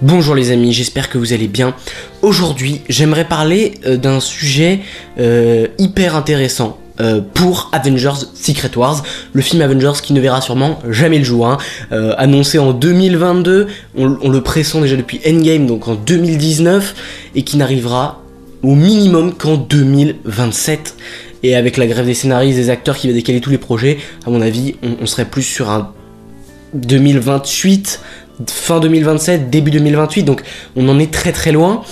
Bonjour les amis, j'espère que vous allez bien. Aujourd'hui, j'aimerais parler d'un sujet hyper intéressant pour Avengers Secret Wars, le film Avengers qui ne verra sûrement jamais le jour, annoncé en 2022, on le pressent déjà depuis Endgame, donc en 2019, et qui n'arrivera au minimum qu'en 2027. Et avec la grève des scénaristes, des acteurs qui va décaler tous les projets, à mon avis, on serait plus sur un 2028, fin 2027, début 2028, donc on en est très très loin.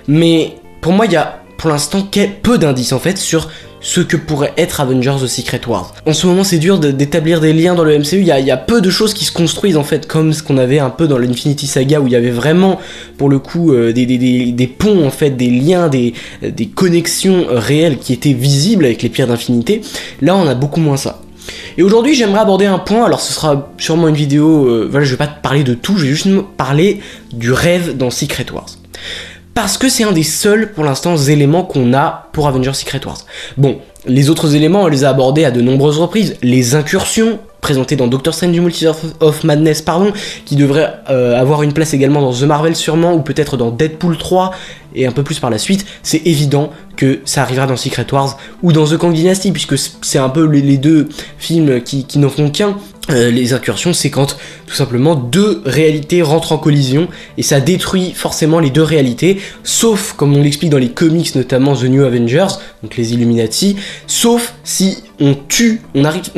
Mais pour moi, il y a pour l'instant peu d'indices en fait sur ce que pourrait être Avengers The Secret Wars. En ce moment, c'est dur d'établir des liens dans le MCU, il y a peu de choses qui se construisent en fait, comme ce qu'on avait un peu dans l'Infinity Saga, où il y avait vraiment, pour le coup, des ponts en fait, des liens, des connexions réelles qui étaient visibles avec les pierres d'infinité. Là, on a beaucoup moins ça. Et aujourd'hui, j'aimerais aborder un point, alors ce sera sûrement une vidéo, voilà, je vais pas te parler de tout, je vais juste parler du rêve dans Secret Wars. Parce que c'est un des seuls, pour l'instant, éléments qu'on a pour Avengers Secret Wars. Bon, les autres éléments, on les a abordés à de nombreuses reprises. Les incursions, présentées dans Doctor Strange du Multiverse of Madness, qui devrait avoir une place également dans The Marvel sûrement, ou peut-être dans Deadpool 3, et un peu plus par la suite. C'est évident que ça arrivera dans Secret Wars, ou dans The Kang Dynasty, puisque c'est un peu les deux films qui n'en font qu'un. Les incursions, c'est quand tout simplement deux réalités rentrent en collision et ça détruit forcément les deux réalités, sauf comme on l'explique dans les comics, notamment The New Avengers, donc les Illuminati, sauf si on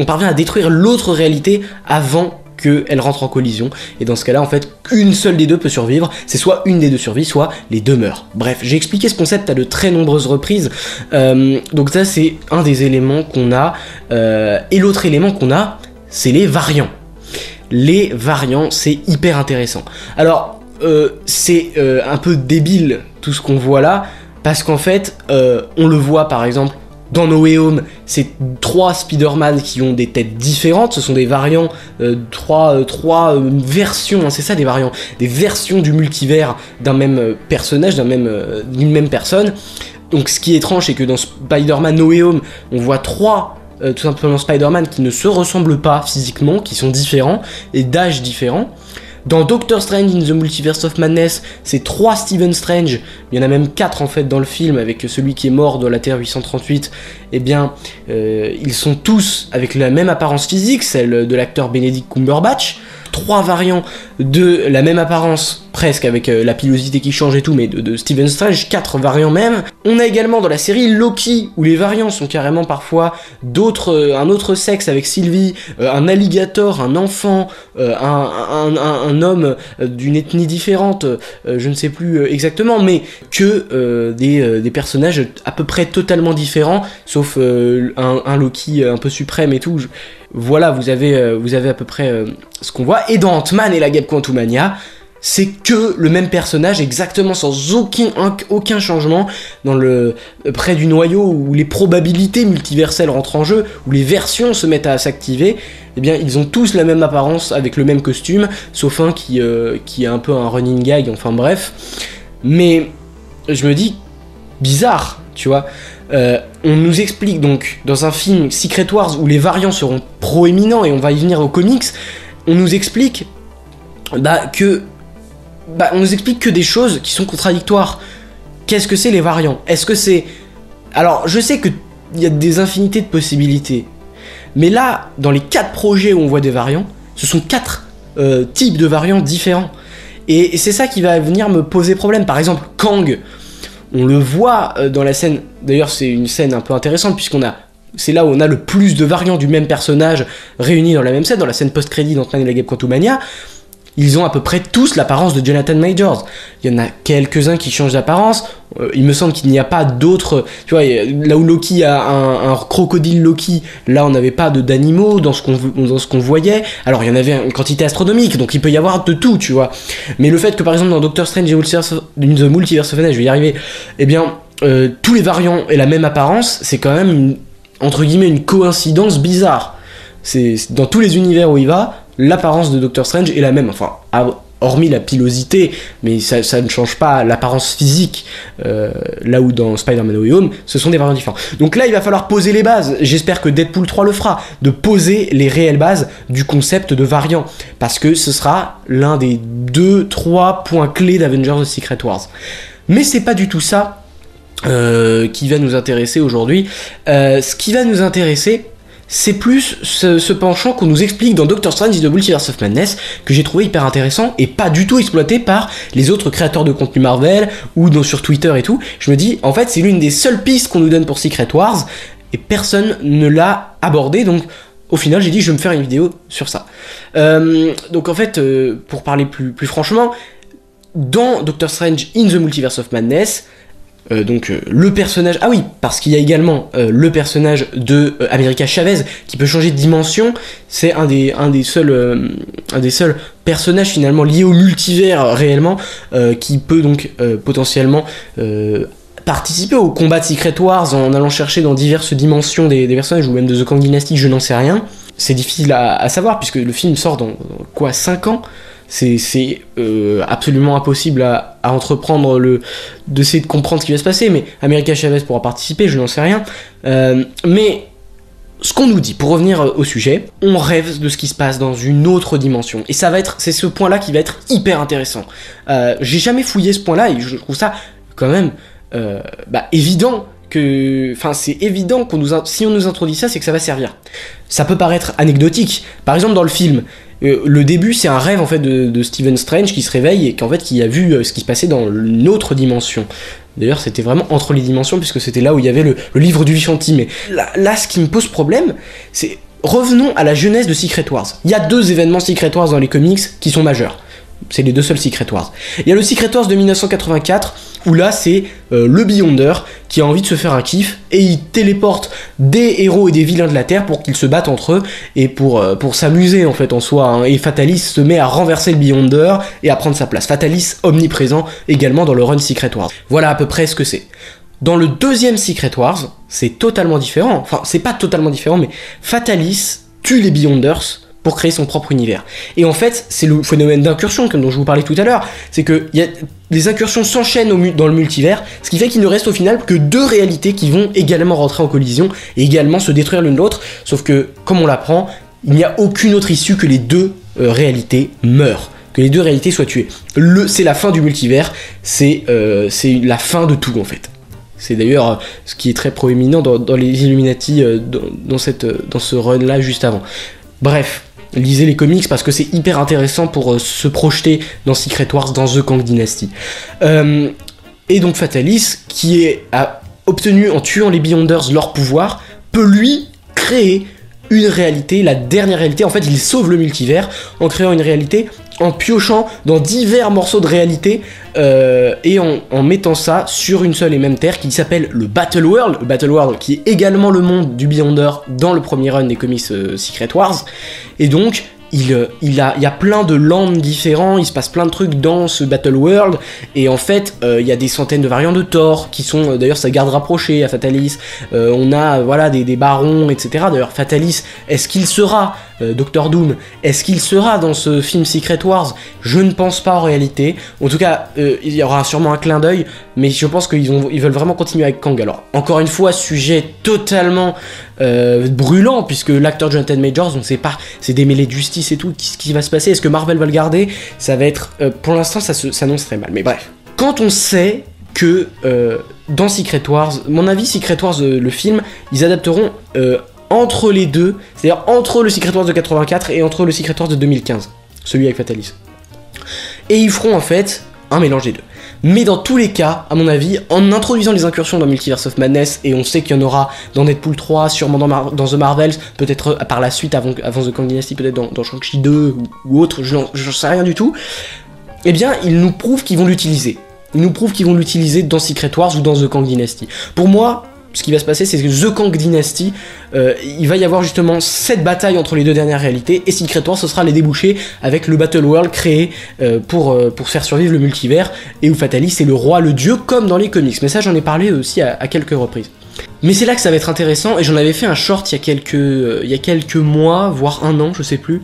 parvient à détruire l'autre réalité avant qu'elle rentre en collision, et dans ce cas là en fait une seule des deux peut survivre, c'est soit une des deux survit, soit les deux meurent. Bref, j'ai expliqué ce concept à de très nombreuses reprises, donc ça c'est un des éléments qu'on a, et l'autre élément qu'on a, c'est les variants. Les variants, c'est hyper intéressant. Alors, c'est un peu débile tout ce qu'on voit là, parce qu'en fait, on le voit par exemple dans No Way Home, c'est 3 Spider-Man qui ont des têtes différentes, ce sont des variants, trois versions, hein, c'est ça des variants, des versions du multivers d'un même personnage, d'une même personne. Donc ce qui est étrange, c'est que dans Spider-Man No Way Home, on voit 3 tout simplement Spider-Man qui ne se ressemblent pas physiquement, qui sont différents et d'âge différents. Dans Doctor Strange in the Multiverse of Madness, c'est 3 Stephen Strange, il y en a même 4 en fait dans le film, avec celui qui est mort dans la Terre 838, eh bien, ils sont tous avec la même apparence physique, celle de l'acteur Benedict Cumberbatch. 3 variants de la même apparence, presque, avec la pilosité qui change et tout, mais de Stephen Strange, 4 variants même. On a également dans la série Loki, où les variants sont carrément parfois un autre sexe avec Sylvie, un alligator, un enfant, un homme d'une ethnie différente, je ne sais plus exactement, mais que des personnages à peu près totalement différents, sauf un Loki un peu suprême et tout. Voilà, vous avez à peu près ce qu'on voit. Et dans Ant-Man et la guêpe Quantumania, c'est que le même personnage, exactement sans aucun changement, près du noyau où les probabilités multiverselles rentrent en jeu, où les versions se mettent à s'activer. Eh bien, ils ont tous la même apparence avec le même costume, sauf un qui est un peu un running gag, enfin bref. Mais je me dis, bizarre, tu vois. On nous explique donc dans un film Secret Wars où les variants seront proéminents, et on va y venir aux comics, on nous explique que des choses qui sont contradictoires. Qu'est-ce que c'est les variants? Est-ce que c'est... Alors je sais qu'il y a des infinités de possibilités, mais là dans les 4 projets où on voit des variants, ce sont 4 types de variants différents, et c'est ça qui va venir me poser problème. Par exemple Kang, on le voit dans la scène, d'ailleurs c'est une scène un peu intéressante c'est là où on a le plus de variants du même personnage réunis dans la même scène, dans la scène post-crédit d'Ant-Man et la guêpe Quantumania. Ils ont à peu près tous l'apparence de Jonathan Majors. Il y en a quelques-uns qui changent d'apparence. Il me semble qu'il n'y a pas d'autres... Tu vois, là où Loki a un crocodile Loki, là on n'avait pas d'animaux dans ce qu'on voyait. Alors il y en avait une quantité astronomique, donc il peut y avoir de tout, tu vois. Mais le fait que par exemple dans Doctor Strange in the Multiverse of Madness, je vais y arriver, eh bien tous les variants aient la même apparence, c'est quand même entre guillemets une coïncidence bizarre. C'est dans tous les univers où il va, l'apparence de Doctor Strange est la même, enfin hormis la pilosité, mais ça ne change pas l'apparence physique, là où dans Spider-Man No Way Home, ce sont des variants différents. Donc là, il va falloir poser les bases, j'espère que Deadpool 3 le fera, de poser les réelles bases du concept de variant, parce que ce sera l'un des 2-3 points clés d'Avengers The Secret Wars. Mais c'est pas du tout ça qui va nous intéresser aujourd'hui. Ce qui va nous intéresser, c'est plus ce penchant qu'on nous explique dans Doctor Strange The Multiverse of Madness, que j'ai trouvé hyper intéressant et pas du tout exploité par les autres créateurs de contenu Marvel ou sur Twitter et tout. Je me dis, en fait, c'est l'une des seules pistes qu'on nous donne pour Secret Wars et personne ne l'a abordé, donc au final j'ai dit je vais me faire une vidéo sur ça. Donc en fait, pour parler plus franchement, dans Doctor Strange in the Multiverse of Madness, le personnage... Ah oui, parce qu'il y a également le personnage de America Chavez qui peut changer de dimension. C'est un des seuls personnages finalement liés au multivers réellement, qui peut donc potentiellement participer au combat de Secret Wars en allant chercher dans diverses dimensions des personnages, ou même de The Kang Dynasty, je n'en sais rien. C'est difficile à savoir puisque le film sort dans quoi, 5 ans. C'est absolument impossible à entreprendre d'essayer de comprendre ce qui va se passer, mais America Chavez pourra participer, je n'en sais rien. Mais ce qu'on nous dit, pour revenir au sujet, on rêve de ce qui se passe dans une autre dimension. Et c'est ce point-là qui va être hyper intéressant. J'ai jamais fouillé ce point-là et je trouve ça quand même évident. C'est évident si on nous introduit ça, c'est que ça va servir. Ça peut paraître anecdotique. Par exemple, dans le film, le début, c'est un rêve en fait de Stephen Strange qui se réveille et qui a vu ce qui se passait dans une autre dimension. D'ailleurs, c'était vraiment entre les dimensions puisque c'était là où il y avait le livre du Vishanti. Mais là, ce qui me pose problème, c'est revenons à la genèse de Secret Wars. Il y a 2 événements Secret Wars dans les comics qui sont majeurs. C'est les 2 seuls Secret Wars. Il y a le Secret Wars de 1984, où là c'est le Beyonder qui a envie de se faire un kiff, et il téléporte des héros et des vilains de la Terre pour qu'ils se battent entre eux, et pour s'amuser en fait en soi, hein. Et Fatalis se met à renverser le Beyonder et à prendre sa place. Fatalis omniprésent également dans le run Secret Wars. Voilà à peu près ce que c'est. Dans le deuxième Secret Wars, c'est totalement différent. Enfin, c'est pas totalement différent, mais Fatalis tue les Beyonders pour créer son propre univers. Et en fait, c'est le phénomène d'incursion dont je vous parlais tout à l'heure, c'est que les incursions s'enchaînent dans le multivers, ce qui fait qu'il ne reste au final que 2 réalités qui vont également rentrer en collision et également se détruire l'une l'autre, sauf que, comme on l'apprend, il n'y a aucune autre issue que les 2 réalités meurent, que les 2 réalités soient tuées. C'est la fin du multivers, c'est la fin de tout en fait. C'est d'ailleurs ce qui est très proéminent dans les Illuminati, dans ce run-là juste avant. Bref, lisez les comics parce que c'est hyper intéressant pour se projeter dans Secret Wars, dans The Kang Dynasty. Et donc Fatalis, qui a obtenu en tuant les Beyonders leur pouvoir, peut lui créer une réalité, la dernière réalité. En fait, il sauve le multivers en créant une réalité, en piochant dans divers morceaux de réalité et en mettant ça sur une seule et même terre qui s'appelle le Battle World. Le Battle World qui est également le monde du Beyonder dans le premier run des comics Secret Wars. Et donc, il y a plein de lands différents, il se passe plein de trucs dans ce Battle World, et en fait, il y a des centaines de variants de Thor, qui sont d'ailleurs sa garde rapprochée à Fatalis, on a des barons, etc. D'ailleurs, Fatalis, est-ce qu'il sera Doctor Doom, est-ce qu'il sera dans ce film Secret Wars? Je ne pense pas en réalité. En tout cas, il y aura sûrement un clin d'œil, mais je pense qu'ils veulent vraiment continuer avec Kang. Alors, encore une fois, sujet totalement brûlant, puisque l'acteur Jonathan Majors, on ne sait pas, c'est démêlé de justice et tout, ce qui va se passer, est-ce que Marvel va le garder? Ça va être, pour l'instant, ça s'annonce très mal, mais bref. Quand on sait que dans Secret Wars, mon avis, Secret Wars, le film, ils adapteront entre les deux, c'est-à-dire entre le Secret Wars de 84 et entre le Secret Wars de 2015, celui avec Fatalis. Et ils feront en fait un mélange des deux. Mais dans tous les cas, à mon avis, en introduisant les incursions dans Multiverse of Madness, et on sait qu'il y en aura dans Deadpool 3, sûrement dans The Marvels, peut-être par la suite avant The Kang Dynasty, peut-être dans Shang-Chi 2 ou autre, je n'en sais rien du tout, eh bien, ils nous prouvent qu'ils vont l'utiliser. Ils nous prouvent qu'ils vont l'utiliser dans Secret Wars ou dans The Kang Dynasty. Pour moi, ce qui va se passer, c'est que The Kang Dynasty, il va y avoir justement cette bataille entre les deux dernières réalités, et Secret Wars, ce sera les débouchés avec le Battle World créé pour faire survivre le multivers, et où Fatalis est le roi, le dieu, comme dans les comics. Mais ça, j'en ai parlé aussi à quelques reprises. Mais c'est là que ça va être intéressant, et j'en avais fait un short il y a quelques mois, voire un an, je sais plus,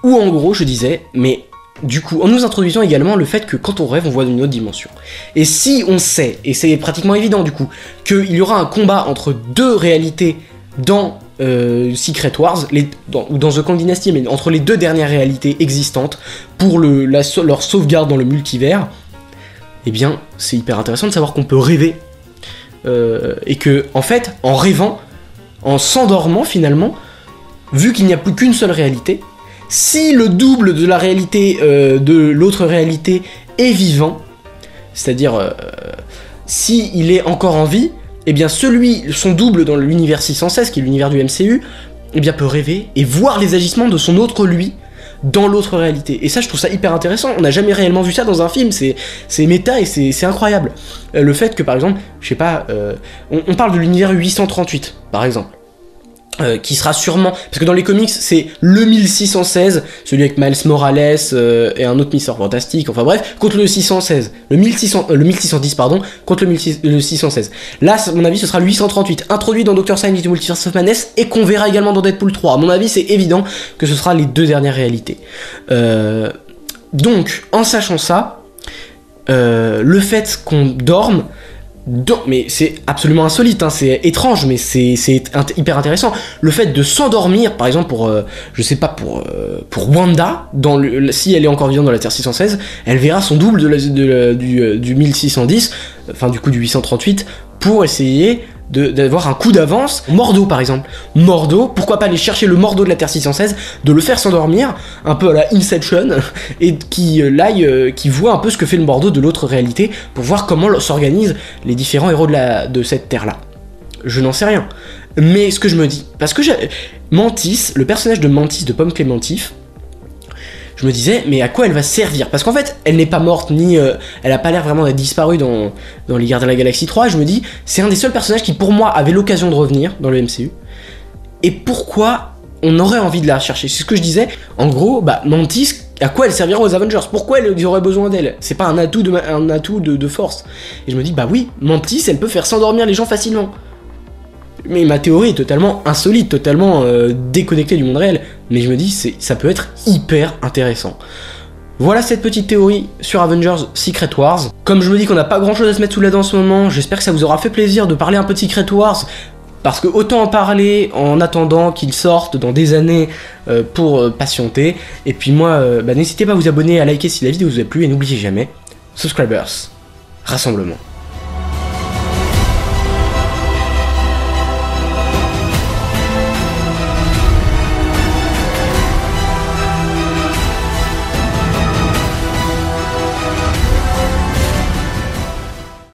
où en gros je disais, mais du coup, en nous introduisant également le fait que quand on rêve, on voit une autre dimension. Et si on sait, et c'est pratiquement évident du coup, qu'il y aura un combat entre deux réalités dans Secret Wars, ou dans The Kang Dynasty, mais entre les deux dernières réalités existantes, pour leur sauvegarde dans le multivers, eh bien, c'est hyper intéressant de savoir qu'on peut rêver. Et que, en fait, en rêvant, en s'endormant finalement, vu qu'il n'y a plus qu'une seule réalité, si le double de la réalité de l'autre réalité est vivant, c'est-à-dire si il est encore en vie, eh bien son double dans l'univers 616, qui est l'univers du MCU, eh bien peut rêver et voir les agissements de son autre lui dans l'autre réalité. Et ça, je trouve ça hyper intéressant. On n'a jamais réellement vu ça dans un film, c'est méta et c'est incroyable. Le fait que, par exemple, je sais pas, on parle de l'univers 838, par exemple. Qui sera sûrement... Parce que dans les comics, c'est le 1616, celui avec Miles Morales et un autre Mister Fantastique, enfin bref, contre le 616. Le 1610, pardon, contre le 616. Là, à mon avis, ce sera le 838, introduit dans Dr. Strange The Multiverse of Madness, et qu'on verra également dans Deadpool 3. À mon avis, c'est évident que ce sera les deux dernières réalités. Donc, en sachant ça, le fait qu'on dorme... mais c'est absolument insolite, hein, c'est étrange, mais c'est hyper intéressant. Le fait de s'endormir, par exemple je sais pas, pour Wanda, si elle est encore vivante dans la Terre 616, elle verra son double du 1610, enfin du coup du 838, pour essayer d'avoir un coup d'avance. Mordo par exemple. Mordo, pourquoi pas aller chercher le Mordo de la Terre 616, de le faire s'endormir, un peu à la Inception, et qui voit un peu ce que fait le Mordo de l'autre réalité, pour voir comment s'organisent les différents héros de cette Terre-là. Je n'en sais rien. Mais ce que je me dis, parce que Mantis, le personnage de Mantis, de Pomme Clémentif, je me disais, mais à quoi elle va servir? Parce qu'en fait, elle n'est pas morte, ni elle a pas l'air vraiment d'être disparue dans les Gardiens de la Galaxie 3. Je me dis, c'est un des seuls personnages qui, pour moi, avait l'occasion de revenir dans le MCU. Et pourquoi on aurait envie de la rechercher? C'est ce que je disais. En gros, Mantis, à quoi elle servira aux Avengers? Pourquoi ils auraient besoin d'elle? C'est pas un atout de force. Et je me dis, bah oui, Mantis, elle peut faire s'endormir les gens facilement. Mais ma théorie est totalement insolite, totalement déconnectée du monde réel. Mais je me dis, ça peut être hyper intéressant. Voilà cette petite théorie sur Avengers Secret Wars. Comme je me dis qu'on n'a pas grand chose à se mettre sous la dent en ce moment, j'espère que ça vous aura fait plaisir de parler un peu de Secret Wars. Parce que autant en parler en attendant qu'il sorte dans des années pour patienter. Et puis moi, n'hésitez pas à vous abonner, à liker si la vidéo vous a plu. Et n'oubliez jamais, subscribers, rassemblement.